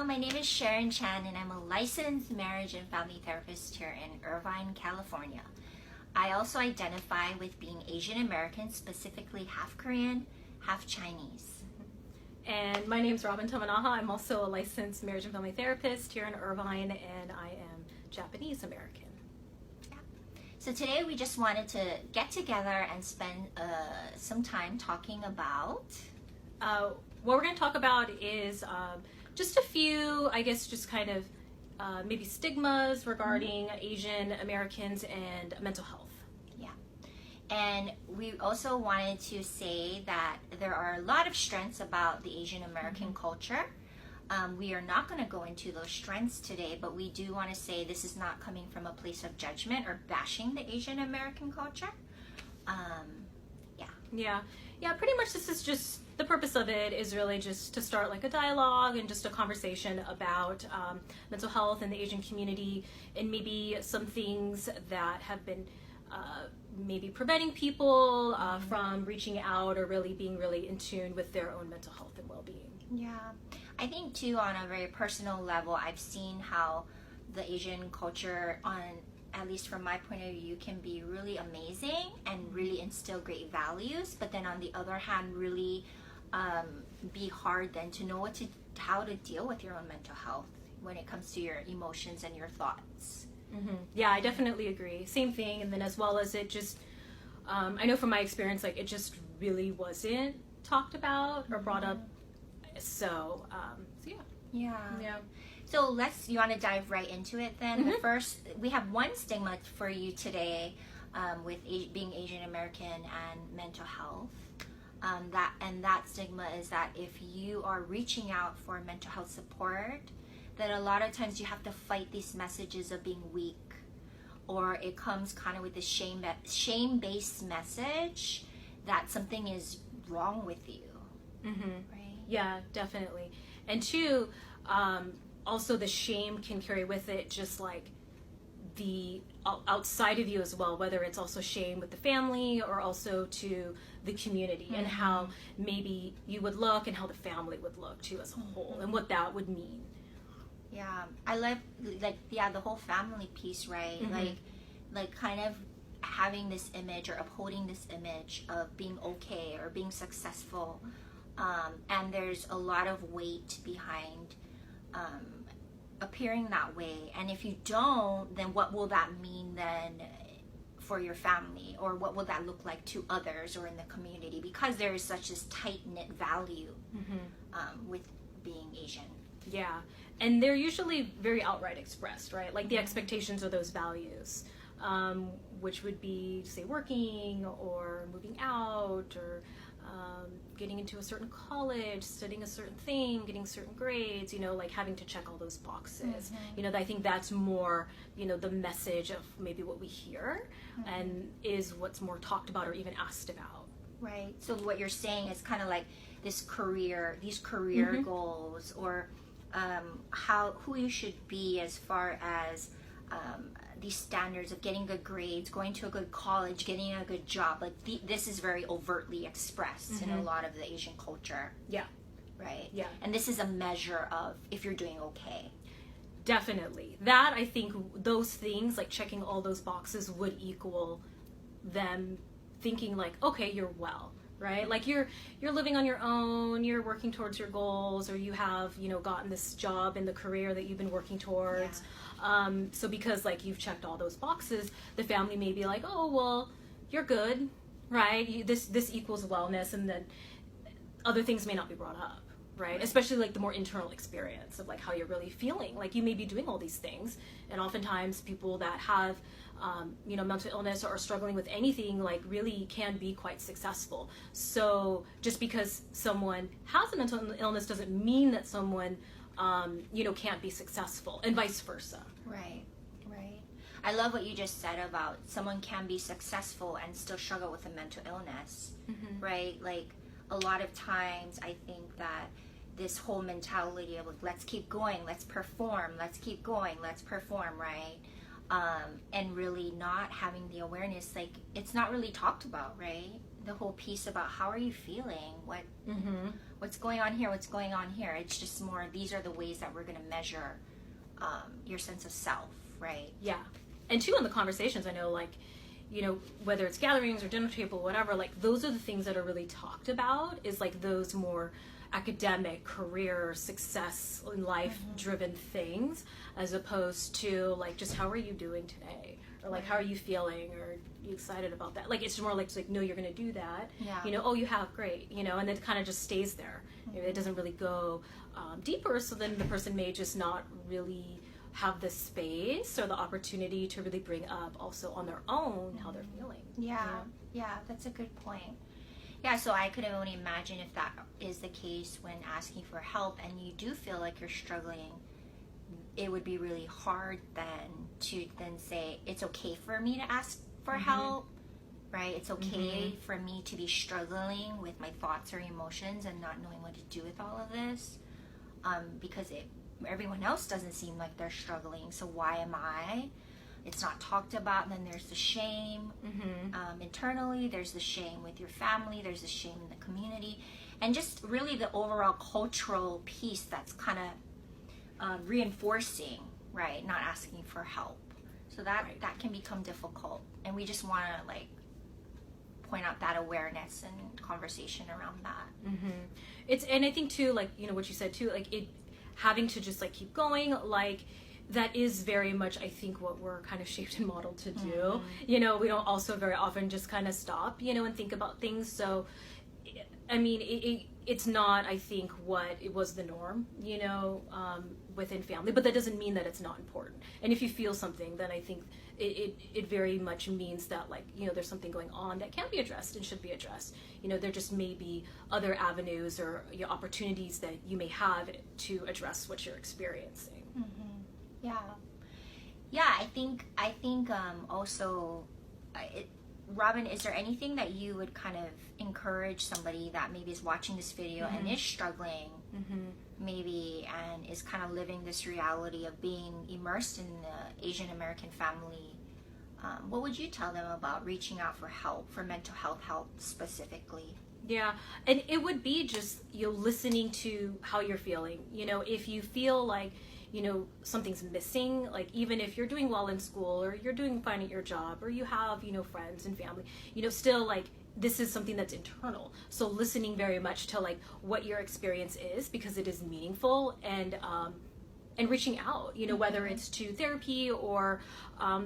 Hello, my name is Sharon Chan and I'm a licensed marriage and family therapist here in Irvine, California. I also identify with being Asian American, specifically half Korean, half Chinese. And my name is Robyn Tamanaha. I'm also a licensed marriage and family therapist here in Irvine, and I am Japanese American. Yeah. So today we just wanted to get together and spend some time talking about... What we're going to talk about is just a few, I guess, just kind of maybe stigmas regarding Asian Americans and mental health. Yeah. And we also wanted to say that there are a lot of strengths about the Asian American culture. We are not going to go into those strengths today, but we do want to say this is not coming from a place of judgment or bashing the Asian American culture. Yeah, pretty much this is just, the purpose of it is really just to start like a dialogue and just a conversation about mental health in the Asian community, and maybe some things that have been maybe preventing people from reaching out or really being really in tune with their own mental health and well-being. Yeah, I think too, on a very personal level, I've seen how the Asian culture, on at least from my point of view, can be really amazing and really instill great values, but then on the other hand really be hard then to know how to deal with your own mental health when it comes to your emotions and your thoughts. Yeah, I definitely agree. Same thing. And then as well as it just, I know from my experience, like it just really wasn't talked about or brought up. So yeah. So you want to dive right into it then? The first, we have one stigma for you today with being Asian American and mental health. That stigma is that if you are reaching out for mental health support, that a lot of times you have to fight these messages of being weak, or it comes kind of with the shame-based message that something is wrong with you. Right? Yeah, definitely. And two, also the shame can carry with it just like the outside of you as well, whether it's also shame with the family or also to the community, and how maybe you would look and how the family would look too as a whole, and what that would mean. Yeah, I love the whole family piece, right? Like kind of having this image or upholding this image of being okay or being successful, and there's a lot of weight behind appearing that way. And if you don't, then what will that mean then for your family, or what will that look like to others or in the community, because there is such this tight-knit value with being Asian. Yeah, and they're usually very outright expressed, right? Like the expectations of those values, which would be, say, working or moving out, or getting into a certain college, studying a certain thing, getting certain grades, like having to check all those boxes. I think that's more, the message of maybe what we hear and is what's more talked about or even asked about. Right. So what you're saying is kind of like these career goals, or who you should be as far as these standards of getting good grades, going to a good college, getting a good job. Like this is very overtly expressed in a lot of the Asian culture. Yeah. Right? Yeah. And this is a measure of if you're doing okay. Definitely. That, I think, those things, like checking all those boxes, would equal them thinking like, okay, you're well, right? Like you're living on your own, you're working towards your goals, or you have, gotten this job in the career that you've been working towards. So because like you've checked all those boxes, the family may be like, oh, well, you're good, right? This equals wellness, and then other things may not be brought up, right? Especially like the more internal experience of like how you're really feeling. Like you may be doing all these things, and oftentimes people that have mental illness or are struggling with anything like really can be quite successful. So just because someone has a mental illness doesn't mean that someone can't be successful, and vice versa. Right. I love what you just said about someone can be successful and still struggle with a mental illness, right? Like a lot of times I think that this whole mentality of like, let's keep going, let's perform, let's keep going, let's perform, right? And really not having the awareness, like it's not really talked about, right? The whole piece about how are you feeling, what's going on here, what's going on here. It's just more, these are the ways that we're going to measure your sense of self, right? Yeah. And too, in the conversations, I know, like, you know, whether it's gatherings or dinner table, whatever, like, those are the things that are really talked about, is like those more academic, career, success in life driven things, as opposed to like, just how are you doing today, or like, how are you feeling, or are you excited about that? Like, it's more like, no, you're gonna do that. Yeah. You know, oh, you have, great, you know, and it kind of just stays there. It doesn't really go deeper, so then the person may just not really have the space or the opportunity to really bring up also on their own how they're feeling. Yeah, that's a good point. Yeah, so I could only imagine if that is the case when asking for help and you do feel like you're struggling, it would be really hard then to then say, it's okay for me to ask for help, right? It's okay for me to be struggling with my thoughts or emotions and not knowing what to do with all of this, because everyone else doesn't seem like they're struggling, so why am I? It's not talked about. And then there's the shame internally, there's the shame with your family, there's the shame in the community, and just really the overall cultural piece that's kind of reinforcing, right, not asking for help. So that can become difficult, and we just want to like point out that awareness and conversation around that. It's, and I think too, like, you know, what you said too, like, it having to just like keep going, like, that is very much, I think, what we're kind of shaped and modeled to do. You know, we don't also very often just kind of stop, you know, and think about things. So, I mean, it's not, I think, what it was the norm, you know, within family, but that doesn't mean that it's not important. And if you feel something, then I think it very much means that, like, you know, there's something going on that can be addressed and should be addressed. You know, there just may be other avenues or, you know, opportunities that you may have to address what you're experiencing. Yeah, I think also, Robyn, is there anything that you would kind of encourage somebody that maybe is watching this video and is struggling maybe, and is kind of living this reality of being immersed in the Asian American family? What would you tell them about reaching out for help, for mental health help specifically? Yeah, and it would be just, you know, listening to how you're feeling. You know, if you feel like, you know, something's missing, like, even if you're doing well in school or you're doing fine at your job or you have, you know, friends and family, you know, still, like, this is something that's internal. So listening very much to, like, what your experience is, because it is meaningful, and reaching out, you know, whether it's to therapy or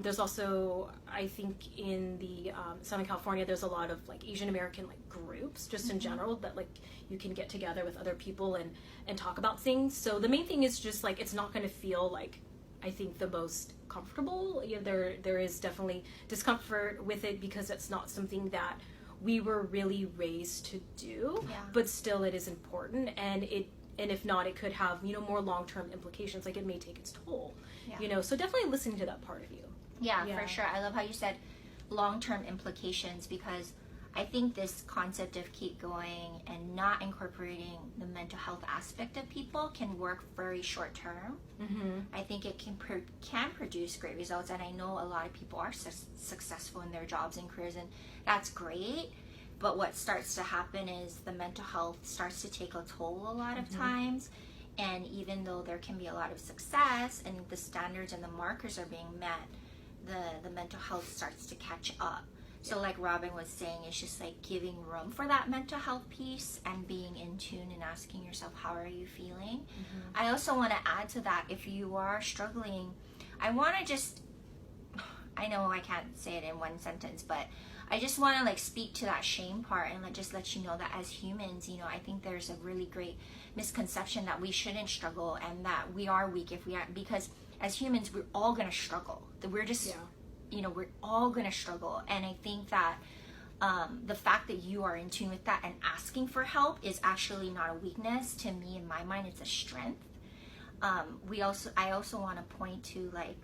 there's also, I think, in the Southern California, there's a lot of like Asian American like groups just in general that like you can get together with other people and talk about things. So the main thing is just like, it's not going to feel like, I think, the most comfortable. You know, there is definitely discomfort with it because it's not something that we were really raised to do, but still it is important, and if not, it could have, you know, more long-term implications. Like, it may take its toll, you know, so definitely listening to that part of you. Yeah, for sure. I love how you said long-term implications, because I think this concept of keep going and not incorporating the mental health aspect of people can work very short-term. I think it can produce great results, and I know a lot of people are successful in their jobs and careers, and that's great. But what starts to happen is the mental health starts to take a toll a lot of times. And even though there can be a lot of success and the standards and the markers are being met, the mental health starts to catch up. So like Robyn was saying, it's just like giving room for that mental health piece and being in tune and asking yourself, how are you feeling? I also want to add to that, if you are struggling, I want to just, I know I can't say it in one sentence, but I just want to like speak to that shame part and just let you know that as humans, you know, I think there's a really great misconception that we shouldn't struggle and that we are weak if we are, because as humans, we're all going to struggle. We're just, you know, we're all going to struggle. And I think that the fact that you are in tune with that and asking for help is actually not a weakness. To me, in my mind, it's a strength. I also want to point to, like,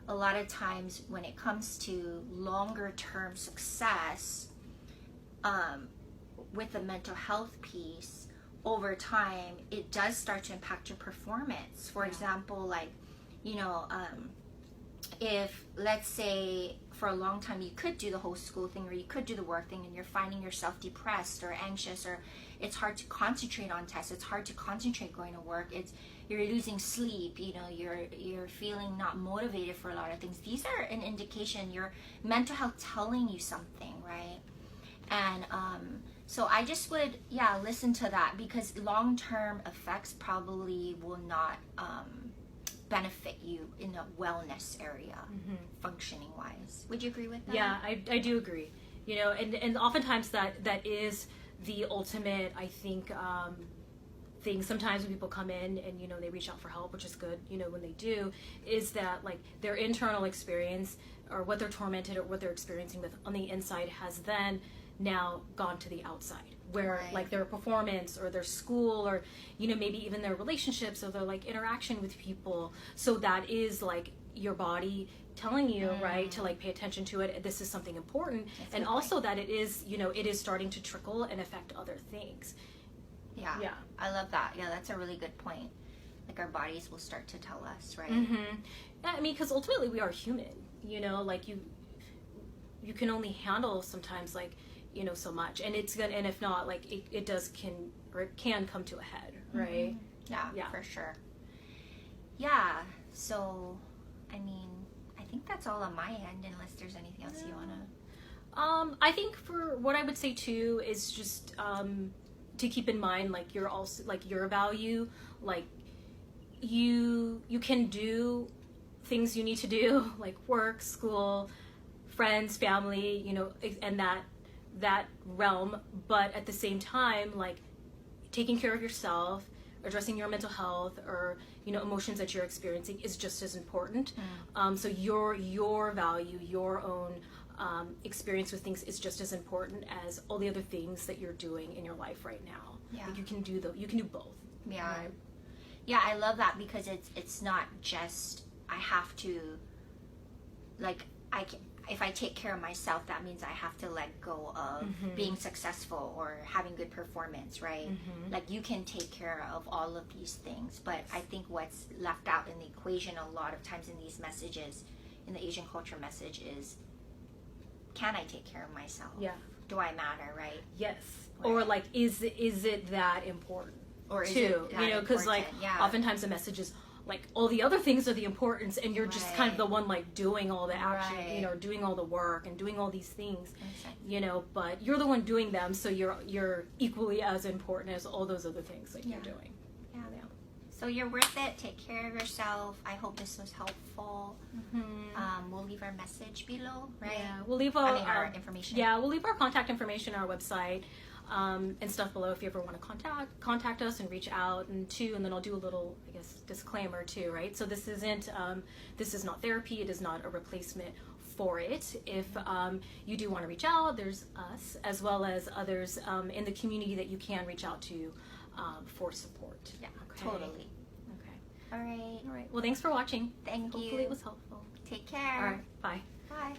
a lot of times when it comes to longer term success with the mental health piece, over time it does start to impact your performance. For example, like, you know, if let's say for a long time you could do the whole school thing or you could do the work thing and you're finding yourself depressed or anxious or it's hard to concentrate on tests, it's hard to concentrate going to work, you're losing sleep, you know, you're feeling not motivated for a lot of things. These are an indication, your mental health telling you something, right? And so I just would, listen to that, because long-term effects probably will not benefit you in a wellness area, functioning wise. Would you agree with that? Yeah, I do agree. You know, and oftentimes that is the ultimate, I think, thing. Sometimes when people come in and, you know, they reach out for help, which is good, you know, when they do, is that like their internal experience or what they're tormented or what they're experiencing with on the inside has then now gone to the outside, where like their performance or their school or, you know, maybe even their relationships or their like interaction with people. So that is like your body telling you, right, to like pay attention to it. This is something important. That's and also that it is, you know, it is starting to trickle and affect other things. Yeah. I love that. Yeah, that's a really good point. Like our bodies will start to tell us, right? Yeah, I mean, because ultimately we are human, you know, like you can only handle sometimes like, you know, so much, and it's gonna, and if not, like it can come to a head, right? Yeah, for sure. Yeah, so I mean, I think that's all on my end, unless there's anything else you wanna. I think for what I would say too is just to keep in mind, like you're also like your value, like you can do things you need to do, like work, school, friends, family, you know, and that realm, but at the same time, like taking care of yourself, addressing your mental health or, you know, emotions that you're experiencing is just as important. So your value, your own experience with things is just as important as all the other things that you're doing in your life right now. Like you can do both. Right? Yeah, I love that, because it's not just I have to, like, if I take care of myself, that means I have to let go of being successful or having good performance, right? Like you can take care of all of these things, but I think what's left out in the equation a lot of times in these messages, in the Asian culture message, is, can I take care of myself? Yeah. Do I matter, right? Yes. Right. Or like, is it that important? Or is too? It that you know, because like oftentimes the message is like all the other things are the importance, and you're just kind of the one like doing all the action, you know, doing all the work and doing all these things, you know, but you're the one doing them, so you're equally as important as all those other things that you're doing. Yeah. So you're worth it. Take care of yourself. I hope this was helpful. We'll leave our message below, right? Yeah, we'll leave our information. Yeah, we'll leave our contact information on our website. And stuff below if you ever want to contact us and reach out, and then I'll do a little, I guess, disclaimer too, right? So this is not therapy, it is not a replacement for it. If you do want to reach out, there's us as well as others in the community that you can reach out to for support. Yeah, okay. Totally. Okay. All right. Well, thanks for watching. Thank you. Hopefully it was helpful. Take care. All right. Bye. Bye.